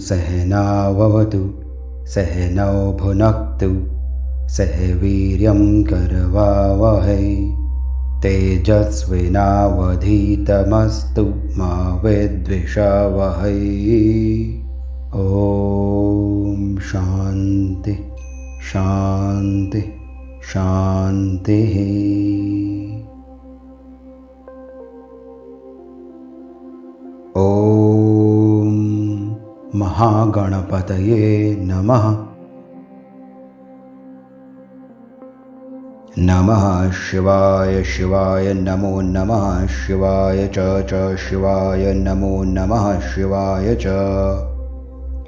सहनाववतु सहनौ भुनक्तु सह वीर्यं करवावहै तेजस्विनावधीतमस्तु मा विद्विषावहै। ॐ शान्ति शान्ति शान्तिः। ॐ महागणपतये नमः। नमः शिवाय शिवाय नमो नमः शिवाय च शिवाय नमो नमः शिवाय च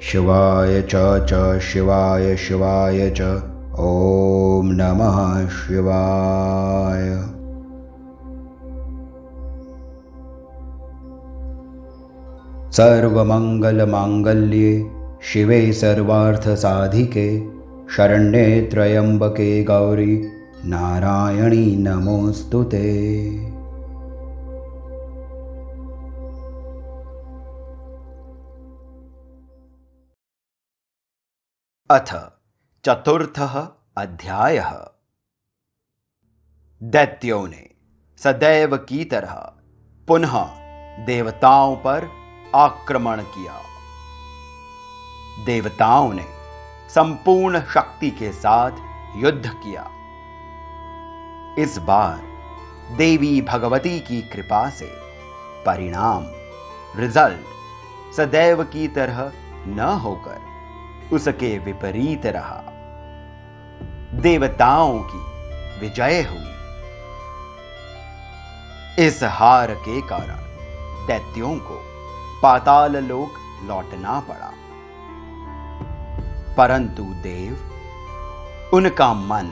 शिवाय च शिवाय शिवाय च ॐ नमः शिवाय। सर्वमङ्गलमाङ्गल्ये शिवे सर्वार्थसाधिके शरण्ये त्र्यम्बके गौरी नारायणी नमोऽस्तुते। अथ चतुर्थः अध्यायः। दैत्यों ने सदैव की तरह पुनः देवताओं पर आक्रमण किया। देवताओं ने संपूर्ण शक्ति के साथ युद्ध किया। इस बार देवी भगवती की कृपा से परिणाम रिजल्ट सदैव की तरह न होकर उसके विपरीत रहा। देवताओं की विजय हुई। इस हार के कारण दैत्यों को पाताल लोक लौटना पड़ा। परंतु देव, उनका मन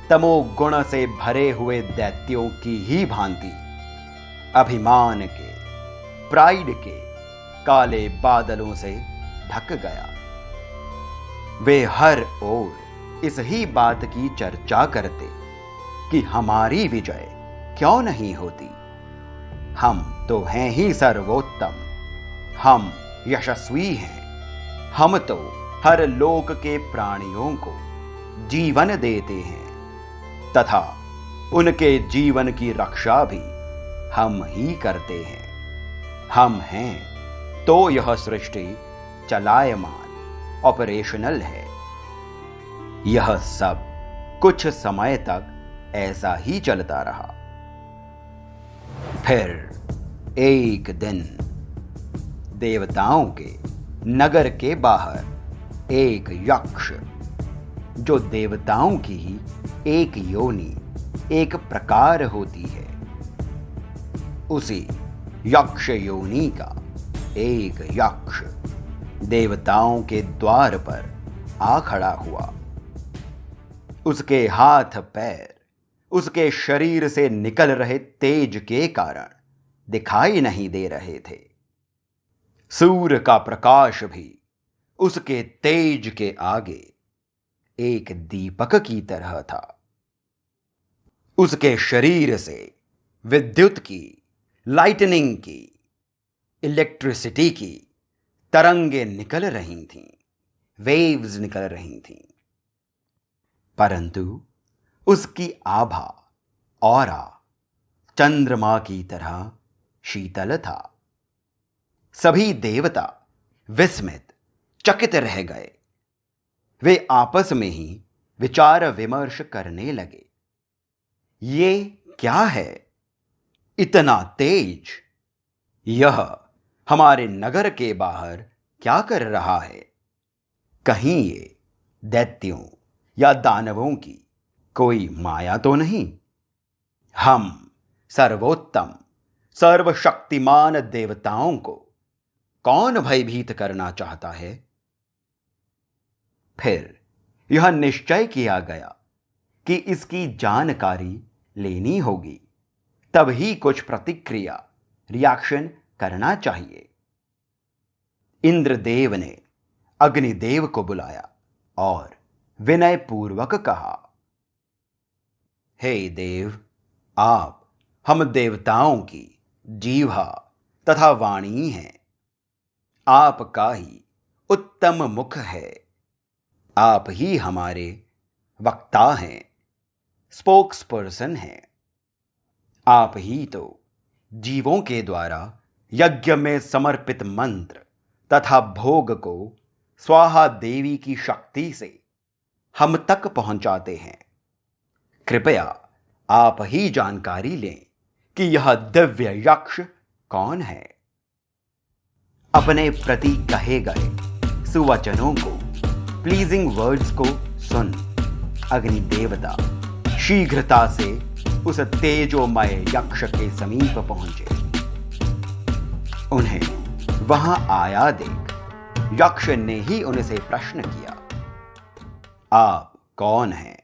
तमोगुण से भरे हुए दैत्यों की ही भांति अभिमान के, प्राइड के काले बादलों से ढक गया। वे हर ओर इस ही बात की चर्चा करते कि हमारी विजय क्यों नहीं होती। हम तो हैं ही सर्वोत्तम, हम यशस्वी हैं, हम तो हर लोक के प्राणियों को जीवन देते हैं तथा उनके जीवन की रक्षा भी हम ही करते हैं। हम हैं तो यह सृष्टि चलायमान, ऑपरेशनल है। यह सब कुछ समय तक ऐसा ही चलता रहा। फिर एक दिन देवताओं के नगर के बाहर एक यक्ष, जो देवताओं की ही एक योनि, एक प्रकार होती है, उसी यक्ष योनि का एक यक्ष देवताओं के द्वार पर आ खड़ा हुआ। उसके हाथ पैर उसके शरीर से निकल रहे तेज के कारण दिखाई नहीं दे रहे थे। सूर्य का प्रकाश भी उसके तेज के आगे एक दीपक की तरह था। उसके शरीर से विद्युत की, लाइटनिंग की, इलेक्ट्रिसिटी की तरंगें निकल रही थीं, वेव्स निकल रही थीं। परंतु उसकी आभा, ऑरा चंद्रमा की तरह शीतल था। सभी देवता विस्मित, चकित रह गए। वे आपस में ही विचार विमर्श करने लगे। ये क्या है? इतना तेज यह हमारे नगर के बाहर क्या कर रहा है? कहीं ये दैत्यों या दानवों की कोई माया तो नहीं? हम सर्वोत्तम, सर्वशक्तिमान देवताओं को कौन भयभीत करना चाहता है? फिर यह निश्चय किया गया कि इसकी जानकारी लेनी होगी, तभी कुछ प्रतिक्रिया, रिएक्शन करना चाहिए। इंद्रदेव ने अग्निदेव को बुलाया और विनय पूर्वक कहा, हे देव, आप हम देवताओं की जीवा तथा वाणी हैं। आपका ही उत्तम मुख है। आप ही हमारे वक्ता हैं, स्पोक्स पर्सन हैं। आप ही तो जीवों के द्वारा यज्ञ में समर्पित मंत्र तथा भोग को स्वाहा देवी की शक्ति से हम तक पहुंचाते हैं। कृपया आप ही जानकारी लें कि यह दिव्य यक्ष कौन है। अपने प्रति कहे गए सुवचनों को, प्लीजिंग वर्ड्स को सुन अग्नि देवता शीघ्रता से उस तेजोमय यक्ष के समीप पहुंचे। उन्हें वहां आया देख यक्ष ने ही उनसे प्रश्न किया, आप कौन हैं?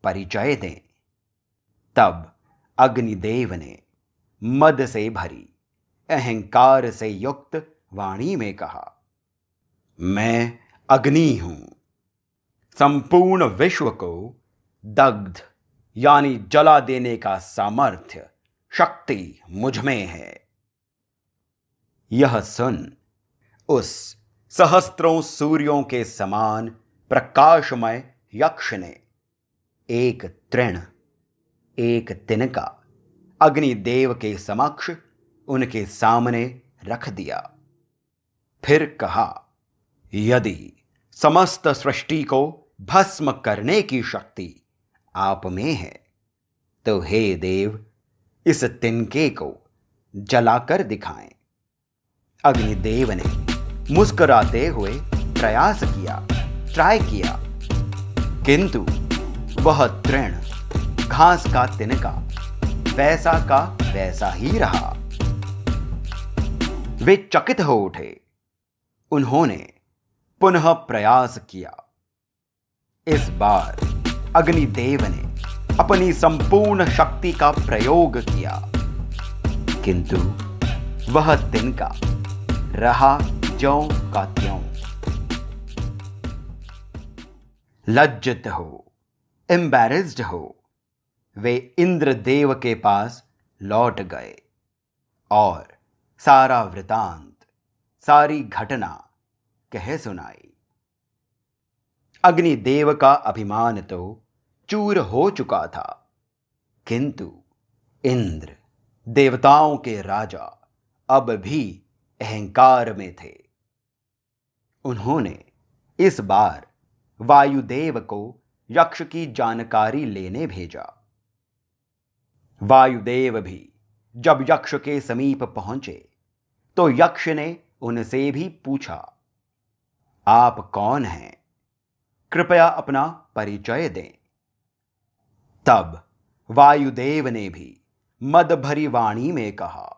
परिचय दें। तब अग्निदेव ने मद से भरी अहंकार से युक्त वाणी में कहा, मैं अग्नि हूं। संपूर्ण विश्व को दग्ध यानी जला देने का सामर्थ्य, शक्ति मुझ में है। यह सुन उस सहस्त्रों सूर्यों के समान प्रकाशमय यक्ष ने एक तृण, एक तिनका अग्निदेव के समक्ष उनके सामने रख दिया। फिर कहा, यदि समस्त सृष्टि को भस्म करने की शक्ति आप में है तो हे देव, इस तिनके को जलाकर दिखाएं। अग्निदेव ने मुस्कुराते हुए प्रयास किया, ट्राई किया, किंतु वह तृण, घास का तिनका वैसा का वैसा ही रहा। वे चकित हो उठे। उन्होंने पुनः प्रयास किया। इस बार अग्निदेव ने अपनी संपूर्ण शक्ति का प्रयोग किया, किंतु वह तिनका रहा ज्यों का त्यों। लज्जित हो, एम्बैरेस्ड हो, वे इंद्रदेव के पास लौट गए और सारा वृतांत, सारी घटना कह सुनाई। अग्निदेव का अभिमान तो चूर हो चुका था, किंतु इंद्र, देवताओं के राजा, अब भी अहंकार में थे। उन्होंने इस बार वायुदेव को यक्ष की जानकारी लेने भेजा। वायुदेव भी जब यक्ष के समीप पहुंचे तो यक्ष ने उनसे भी पूछा, आप कौन हैं? कृपया अपना परिचय दें। तब वायुदेव ने भी मद भरी वाणी में कहा,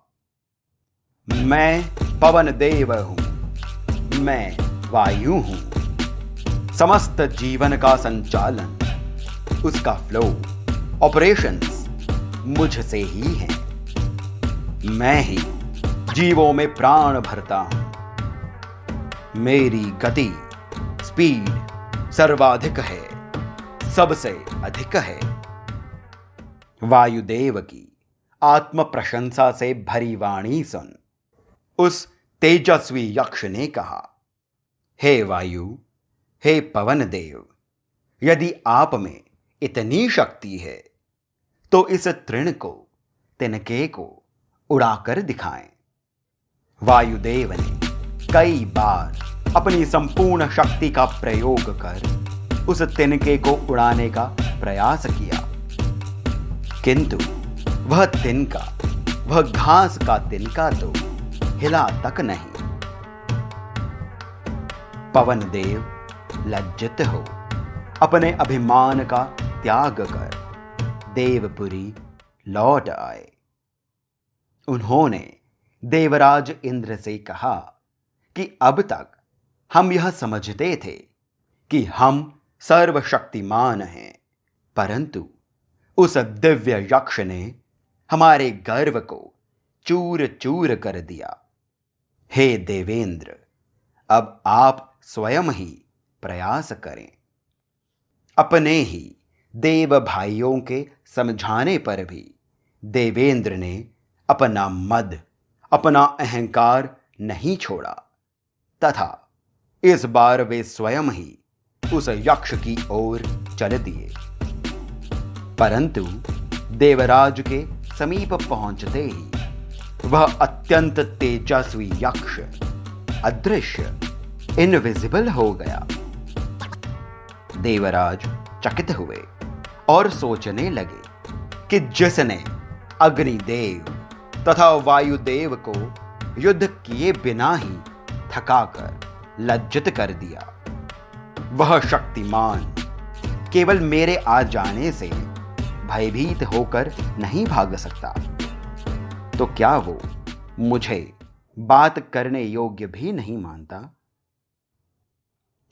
मैं पवन देव हूं, मैं वायु हूं। समस्त जीवन का संचालन, उसका फ्लो, ऑपरेशंस मुझसे ही हैं। मैं ही जीवों में प्राण भरता हूं। मेरी गति, स्पीड सर्वाधिक है, सबसे अधिक है। वायुदेव की आत्म प्रशंसा से भरी वाणी सुन उस तेजस्वी यक्ष ने कहा, हे वायु, हे पवन देव, यदि आप में इतनी शक्ति है तो इस तृण को, तिनके को उड़ाकर दिखाएं। वायुदेव ने कई बार अपनी संपूर्ण शक्ति का प्रयोग कर उस तिनके को उड़ाने का प्रयास किया, किंतु वह तिनका, वह घास का तिनका तो हिला तक नहीं। पवन देव लज्जित हो अपने अभिमान का त्याग कर देवपुरी लौट आए। उन्होंने देवराज इंद्र से कहा कि अब तक हम यह समझते थे कि हम सर्वशक्तिमान हैं, परंतु उस दिव्य यक्ष ने हमारे गर्व को चूर चूर कर दिया। हे देवेंद्र, अब आप स्वयं ही प्रयास करें। अपने ही देव भाइयों के समझाने पर भी देवेंद्र ने अपना मद, अपना अहंकार नहीं छोड़ा तथा इस बार वे स्वयं ही उस यक्ष की ओर चल दिए, परंतु देवराज के समीप पहुंचते ही वह अत्यंत तेजस्वी यक्ष अदृश्य इनविजिबल हो गया। देवराज चकित हुए और सोचने लगे कि जिसने अग्निदेव तथा वायुदेव को युद्ध किए बिना ही थकाकर लज्जित कर दिया, वह शक्तिमान केवल मेरे आ जाने से भयभीत होकर नहीं भाग सकता, तो क्या वो मुझे बात करने योग्य भी नहीं मानता?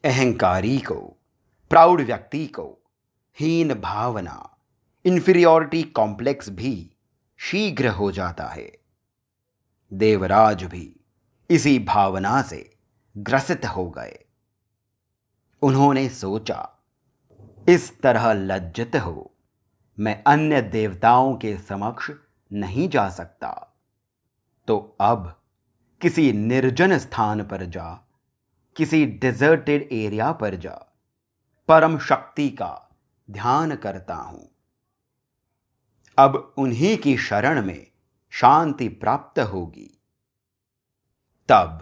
अहंकारी को, प्राउड व्यक्ति को हीन भावना, इंफीरियॉरिटी कॉम्प्लेक्स भी शीघ्र हो जाता है। देवराज भी इसी भावना से ग्रसित हो गए। उन्होंने सोचा, इस तरह लज्जित हो मैं अन्य देवताओं के समक्ष नहीं जा सकता, तो अब किसी निर्जन स्थान पर जा, किसी डिजर्टेड एरिया पर जा परम शक्ति का ध्यान करता हूं। अब उन्हीं की शरण में शांति प्राप्त होगी। तब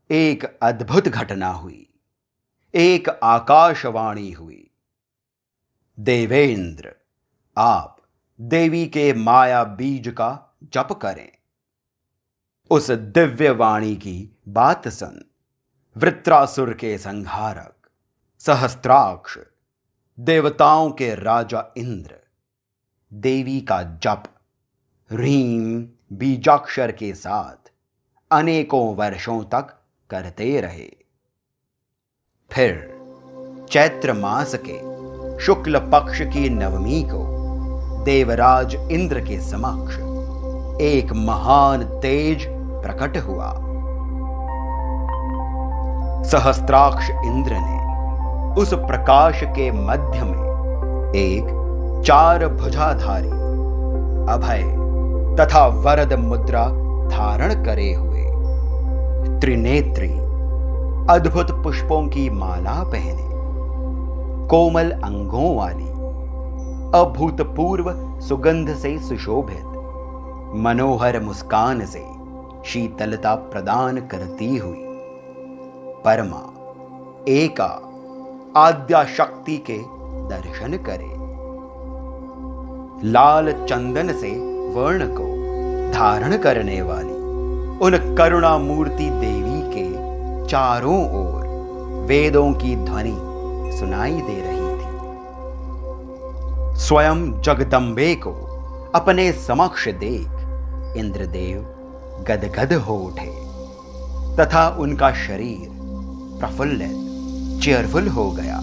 एक अद्भुत घटना हुई, एक आकाशवाणी हुई। देवेंद्र, आप देवी के माया बीज का जप करें। उस दिव्य वाणी की बात सुन वृत्रासुर के संहारक सहस्त्राक्ष, देवताओं के राजा इंद्र देवी का जप ह्रीम बीजाक्षर के साथ अनेकों वर्षों तक करते रहे। फिर चैत्र मास के शुक्ल पक्ष की नवमी को देवराज इंद्र के समक्ष एक महान तेज प्रकट हुआ। सहस्त्राक्ष इंद्र ने उस प्रकाश के मध्य में एक 4 भुजाधारी अभय तथा वरद मुद्रा धारण करे हुए त्रिनेत्री अद्भुत पुष्पों की माला पहने, कोमल अंगों वाली, अभूतपूर्व सुगंध से सुशोभित, मनोहर मुस्कान से शीतलता प्रदान करती हुई परमा एका आद्या शक्ति के दर्शन करे। लाल चंदन से वर्ण को धारण करने वाली उन करुणा मूर्ति देवी के चारों ओर वेदों की ध्वनि सुनाई दे रही थी। स्वयं जगदम्बे को अपने समक्ष देख इंद्रदेव गदगद हो उठे तथा उनका शरीर प्रफुल्लित, चेयरफुल हो गया।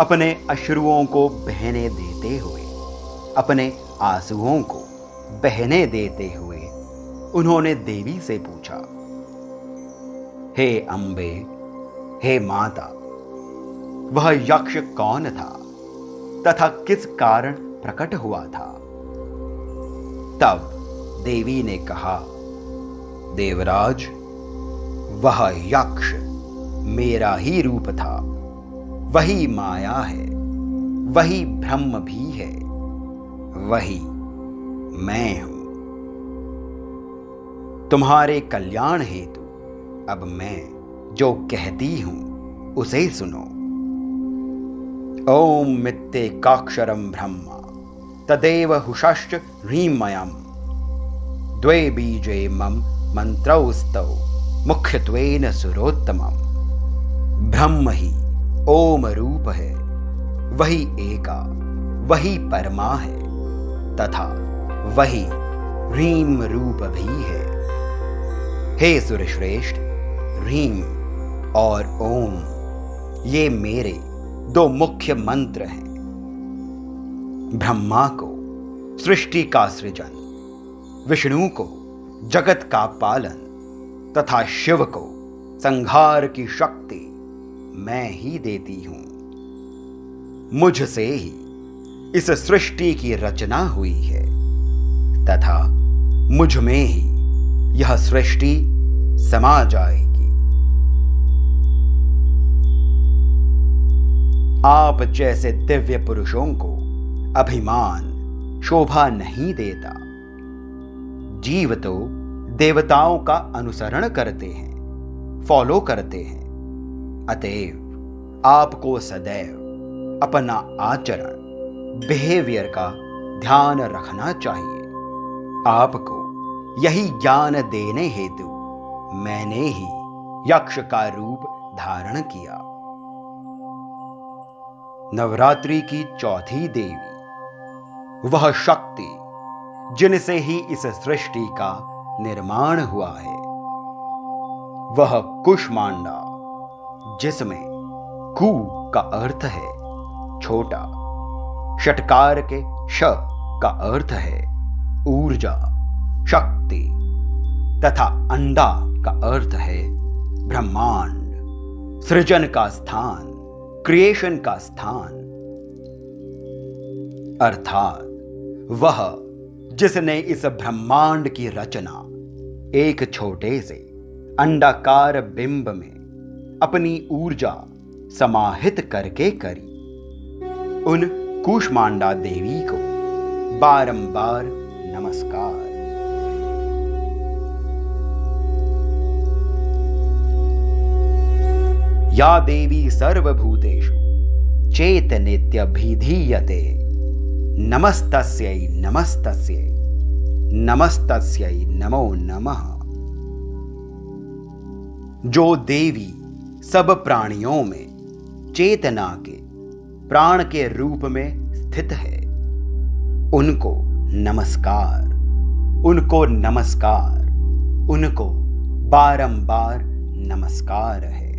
अपने अश्रुओं को बहने देते हुए, अपने आंसुओं को बहने देते हुए उन्होंने देवी से पूछा, हे अंबे, हे माता, वह यक्ष कौन था तथा किस कारण प्रकट हुआ था? तब देवी ने कहा, देवराज, वह यक्ष मेरा ही रूप था, वही माया है, वही ब्रह्म भी है, वही मैं हूं। तुम्हारे कल्याण हेतु अब मैं जो कहती हूं उसे सुनो। ओम मित्येकाक्षरं ब्रह्मा तदेव हुषश्च ह्रीमयम् द्वे बीजे मम मंत्रौस्तौ मुख्यत्वेन सुरोत्तमम्। ब्रह्म ही ओम रूप है, वही एका, वही परमा है तथा वही ह्रीम रूप भी है। हे सुरश्रेष्ठ, ह्रीम और ओम ये मेरे 2 मुख्य मंत्र हैं। ब्रह्मा को सृष्टि का सृजन, विष्णु को जगत का पालन तथा शिव को संहार की शक्ति मैं ही देती हूं। मुझसे ही इस सृष्टि की रचना हुई है तथा मुझ में ही यह सृष्टि समा जाएगी। आप जैसे दिव्य पुरुषों को अभिमान शोभा नहीं देता। जीव तो देवताओं का अनुसरण करते हैं, फॉलो करते हैं। अतएव आपको सदैव अपना आचरण, बिहेवियर का ध्यान रखना चाहिए। आपको यही ज्ञान देने हेतु मैंने ही यक्ष का रूप धारण किया। नवरात्रि की चौथी देवी वह शक्ति जिनसे ही इस सृष्टि का निर्माण हुआ है, वह कुष्मांडा, जिसमें कु का अर्थ है छोटा, षटकार के श का अर्थ है ऊर्जा, शक्ति तथा अंडा का अर्थ है ब्रह्मांड, सृजन का स्थान, क्रिएशन का स्थान। अर्थात वह जिसने इस ब्रह्मांड की रचना एक छोटे से अंडाकार बिंब में अपनी ऊर्जा समाहित करके करी, उन कुष्मांडा देवी को बारंबार नमस्कार। या देवी सर्वभूतेषु चेतनेत्यभिधीयते नमस्तस्यै नमस्तस्यै नमस्तस्यै नमो नमः। जो देवी सब प्राणियों में चेतना के प्राण के रूप में स्थित है, उनको नमस्कार, उनको नमस्कार, उनको बारंबार नमस्कार है।